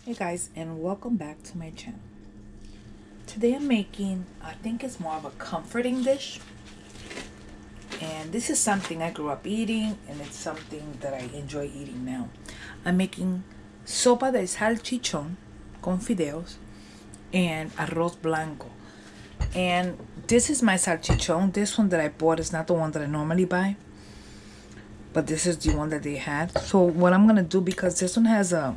Hey guys, and welcome back to my channel. Today I'm making, I think it's more of a comforting dish. And this is something I grew up eating, and it's something that I enjoy eating now. I'm making sopa de salchichon con fideos and arroz blanco. And this is my salchichon. This one that I bought is not the one that I normally buy, but this is the one that they had. So what I'm gonna do, because this one has a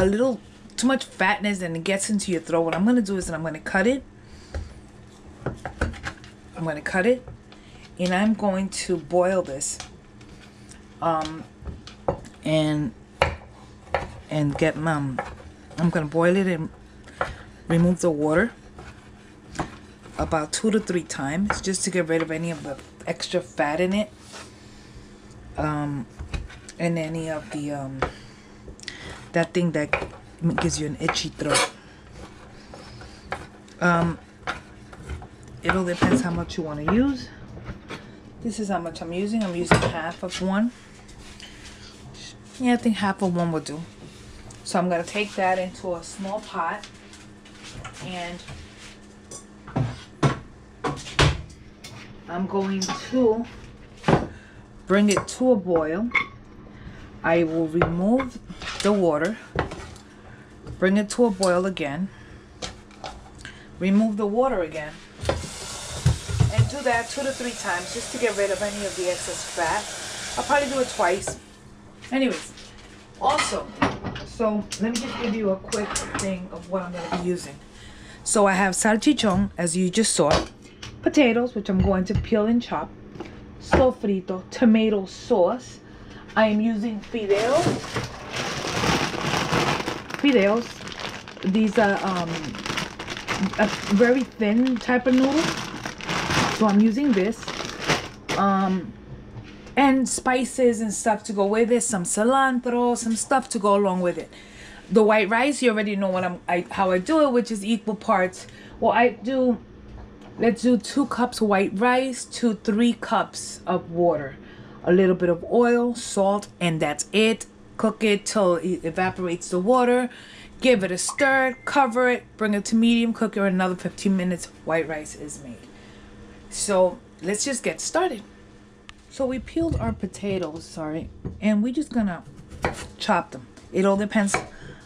little too much fatness and it gets into your throat, what I'm gonna do is that I'm gonna cut it. And I'm going to boil this and get I'm gonna boil it and remove the water about 2 to 3 times just to get rid of any of the extra fat in it, and any of the that thing that gives you an itchy throat. It all depends how much you want to use. This is how much I'm using. I'm using half of one. Yeah, I think half of one will do. So I'm going to take that into a small pot and I'm going to bring it to a boil. I will remove the water, bring it to a boil again, remove the water again, and do that 2 to 3 times just to get rid of any of the excess fat. I'll probably do it twice. Anyways, also, so let me just give you a quick thing of what I'm going to be using. So I have salchichon, as you just saw, potatoes, which I'm going to peel and chop, sofrito, tomato sauce. I am using fideos. These are a very thin type of noodle. So I'm using this. And spices and stuff to go with it. Some cilantro, some stuff to go along with it. The white rice, you already know how I do it, which is equal parts. Well, let's do 2 cups white rice to 3 cups of water. A little bit of oil, salt, and that's it. Cook it till it evaporates the water. Give it a stir, cover it, bring it to medium, cook it another 15 minutes. White rice is made. So let's just get started. So we peeled our potatoes, and we're just gonna chop them. It all depends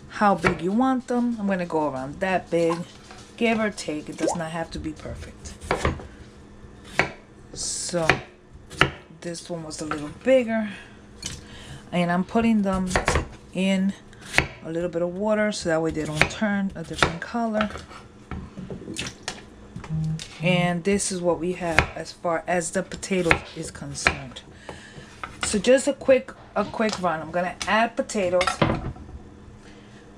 how big you want them. I'm gonna go around that big, give or take. It does not have to be perfect. So this one was a little bigger, and I'm putting them in a little bit of water so that way they don't turn a different color. And this is what we have as far as the potato is concerned. So just a quick run. I'm gonna add potatoes.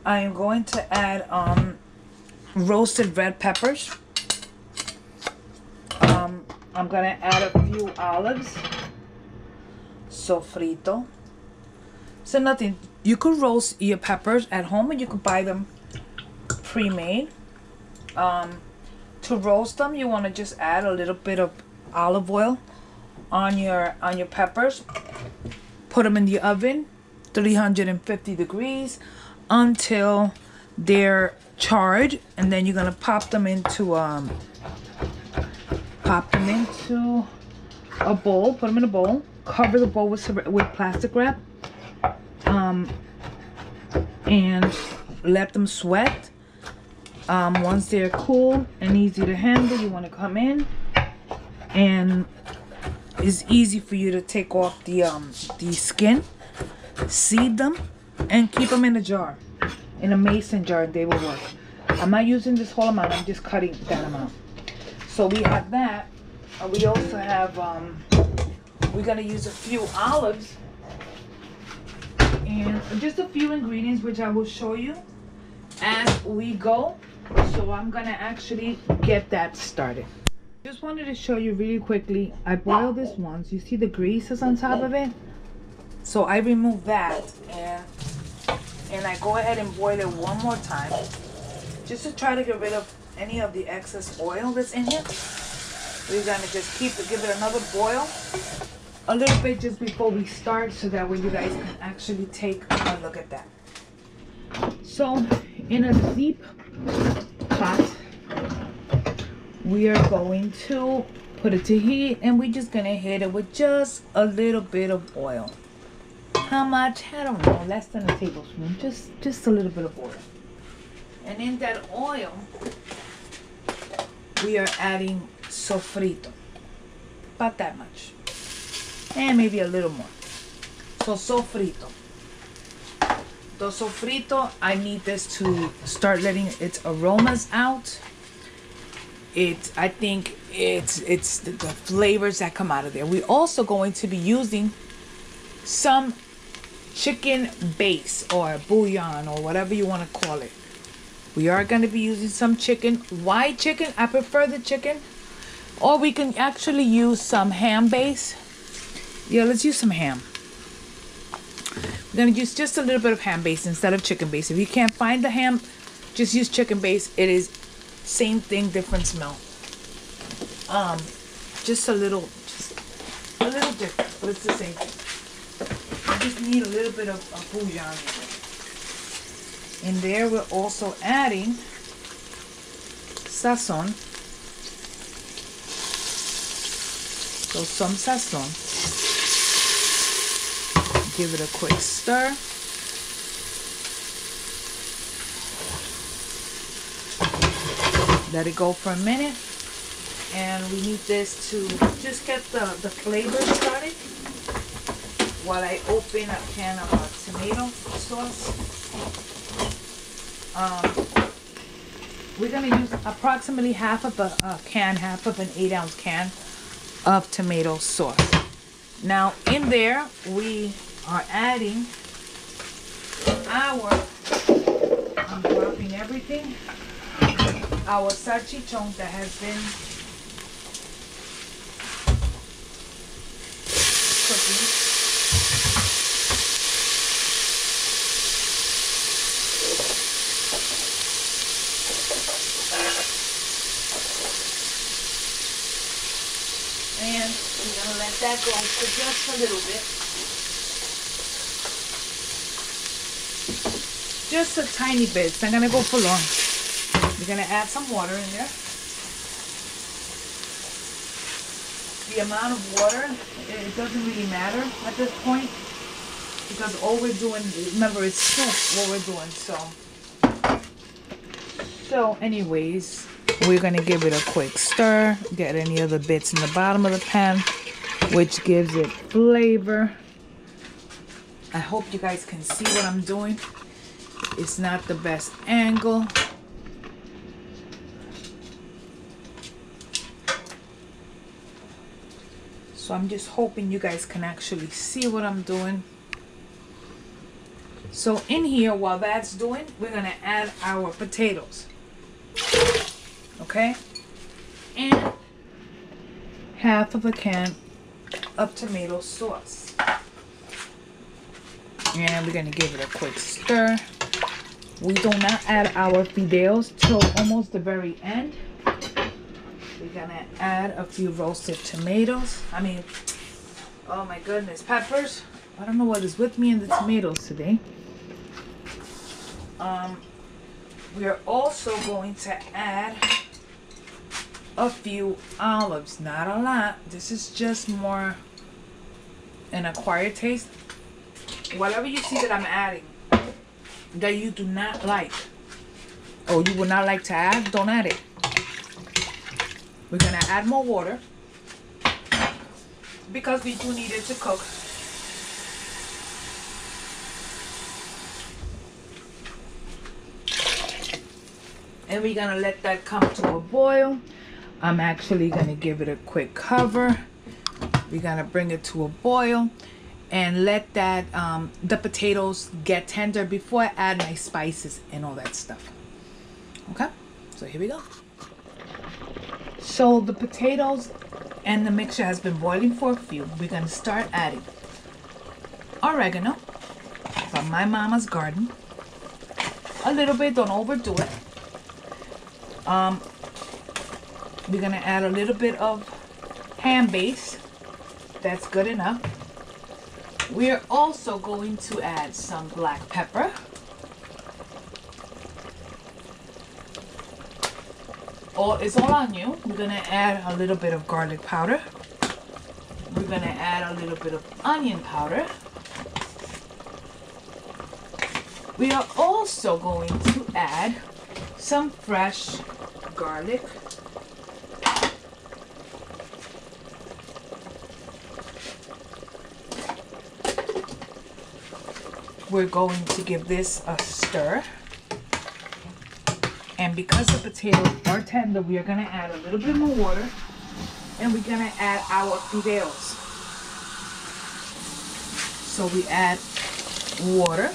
I am going to add roasted red peppers. I'm gonna add a few olives. Sofrito. So nothing. You could roast your peppers at home, and you could buy them pre-made. To roast them, you want to just add a little bit of olive oil on your peppers. Put them in the oven, 350 degrees, until they're charred, and then you're gonna pop them into a bowl. Put them in a bowl. Cover the bowl with plastic wrap, and let them sweat. Once they're cool and easy to handle, you want to come in, and it's easy for you to take off the skin, seed them, and keep them in a jar, in a mason jar. They will work. I'm not using this whole amount. I'm just cutting that amount. So we have that. We also have we're gonna use a few olives and just a few ingredients, which I will show you as we go. So I'm gonna actually get that started. Just wanted to show you really quickly. I boiled this once. You see the grease is on top of it? So I remove that, and I go ahead and boil it one more time, just to try to get rid of any of the excess oil that's in here. We're gonna just give it another boil, a little bit just before we start, so that way you guys can actually take a look at that. So in a deep pot, we are going to put it to heat, and we're just gonna hit it with just a little bit of oil. How much? I don't know, less than a tablespoon, just a little bit of oil. And in that oil, we are adding sofrito, about that much, and maybe a little more. So sofrito. The sofrito, I need this to start letting its aromas out. I think it's the flavors that come out of there. We're also going to be using some chicken base or bouillon or whatever you want to call it. We are going to be using some chicken. White chicken, I prefer the chicken. Or we can actually use some ham base. Yeah, let's use some ham. We're going to use just a little bit of ham base instead of chicken base. If you can't find the ham, just use chicken base. It is same thing, different smell. Just a little different, but it's the same thing. I just need a little bit of bouillon in it. In there, we're also adding sazon. So some sazon. Give it a quick stir. Let it go for a minute. And we need this to just get the flavor started while I open a can of tomato sauce. We're going to use approximately half of a can, half of an 8-ounce can of tomato sauce. Now in there we are adding I'm dropping everything, our salchichon that has been cooking. And we're going to let that go for just a little bit. Just a tiny bit. It's not going to go for long. We're going to add some water in there. The amount of water, it doesn't really matter at this point, because all we're doing, remember, it's soup what we're doing. So anyways, we're going to give it a quick stir, get any other bits in the bottom of the pan, which gives it flavor. I hope you guys can see what I'm doing. It's not the best angle. So I'm just hoping you guys can actually see what I'm doing. So in here, while that's doing, we're going to add our potatoes. Okay? And half of a can of tomato sauce. And we're going to give it a quick stir. We do not add our fideos till almost the very end. We're going to add a few roasted tomatoes. Oh my goodness, peppers. I don't know what is with me and the tomatoes today. We are also going to add a few olives. Not a lot. This is just more an acquired taste. Whatever you see that I'm adding that you do not like, or you would not like to add, don't add it. We're going to add more water because we do need it to cook. And we're going to let that come to a boil. I'm actually going to give it a quick cover. We're going to bring it to a boil and let that the potatoes get tender before I add my spices and all that stuff. Okay, so here we go. So the potatoes and the mixture has been boiling for a few. We're going to start adding oregano from my mama's garden. A little bit, don't overdo it. We're going to add a little bit of ham base. That's good enough. We're also going to add some black pepper. it's all on you. We're gonna add a little bit of garlic powder. We're gonna add a little bit of onion powder. We are also going to add some fresh garlic. We're going to give this a stir. And because the potatoes are tender, we are going to add a little bit more water. And we're going to add our fideos. So we add water.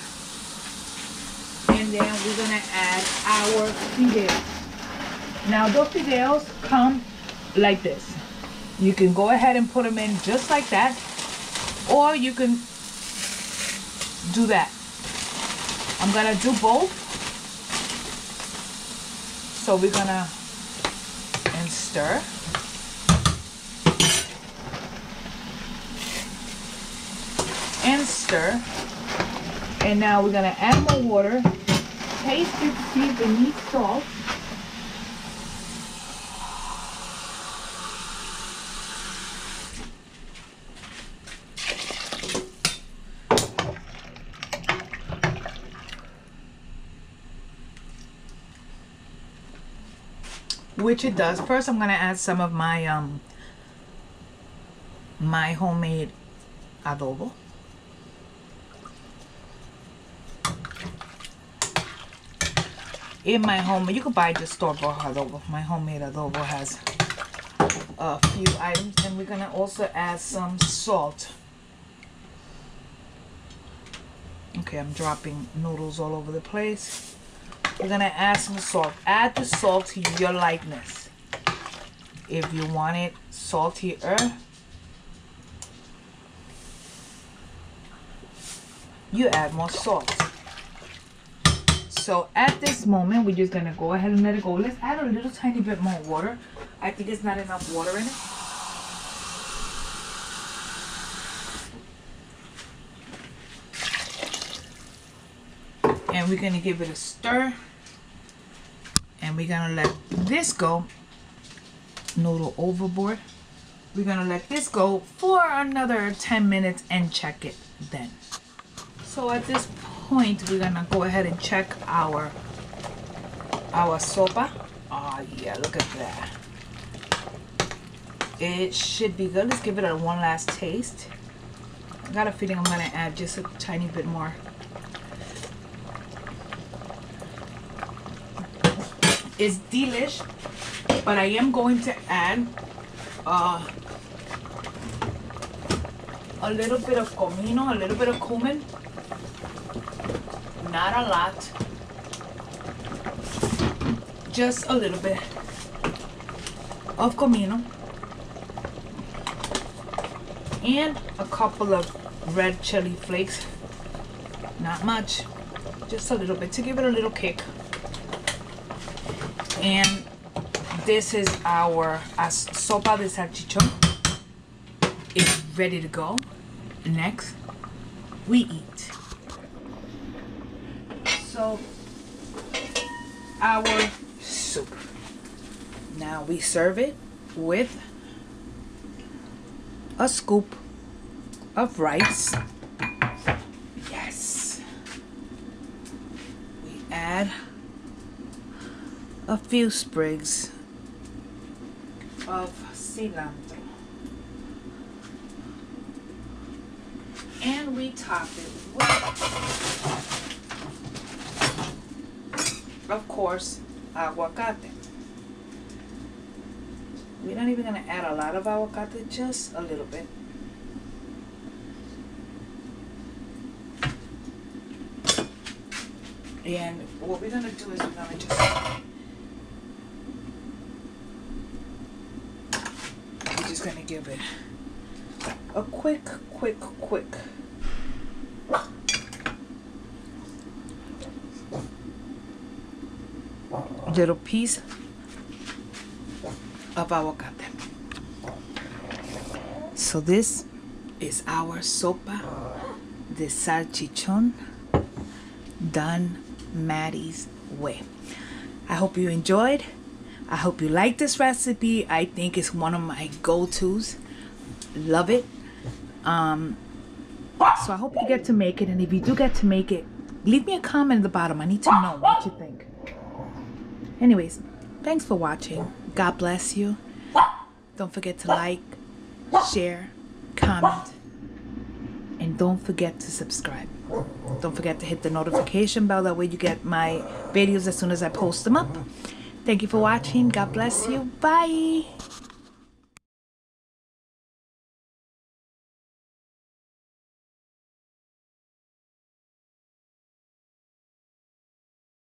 And then we're going to add our fideos. Now the fideos come like this. You can go ahead and put them in just like that. Or you can do that. I'm gonna do both. So we're gonna stir. And stir. And now we're gonna add more water. Taste it to see if it needs salt. Which it does. First, I'm gonna add some of my my homemade adobo. In my home, you can buy just store-bought adobo. My homemade adobo has a few items, and we're gonna also add some salt. Okay, I'm dropping noodles all over the place. We're gonna add some salt. Add the salt to your likeness. If you want it saltier, you add more salt. So at this moment, we're just gonna go ahead and let it go. Let's add a little tiny bit more water. I think it's not enough water in it. And we're gonna give it a stir. And we're gonna let this go. Noodle overboard. We're gonna let this go for another 10 minutes and check it then. So at this point, we're gonna go ahead and check our sopa. Oh yeah, look at that. It should be good. Let's give it a one last taste. I got a feeling I'm gonna add just a tiny bit more. It's delish, but I am going to add a little bit of comino, a little bit of cumin. Not a lot, just a little bit of comino and a couple of red chili flakes. Not much, just a little bit to give it a little kick. And this is our sopa de salchichon. It's ready to go. Next, we eat. So, our soup. Now we serve it with a scoop of rice. Yes. We add a few sprigs of cilantro. And we top it with, of course, aguacate. We're not even going to add a lot of aguacate, just a little bit. And what we're going to do is we're going to just going to give it a quick little piece of aguacate. So this is our sopa de salchichon done Maddie's way. I hope you enjoyed. I hope you like this recipe. I think it's one of my go-tos. Love it. So I hope you get to make it, and if you do get to make it, leave me a comment at the bottom. I need to know what you think. Anyways, thanks for watching. God bless you. Don't forget to like, share, comment, and don't forget to subscribe. Don't forget to hit the notification bell. That way you get my videos as soon as I post them up. Thank you for watching. God bless you. Bye.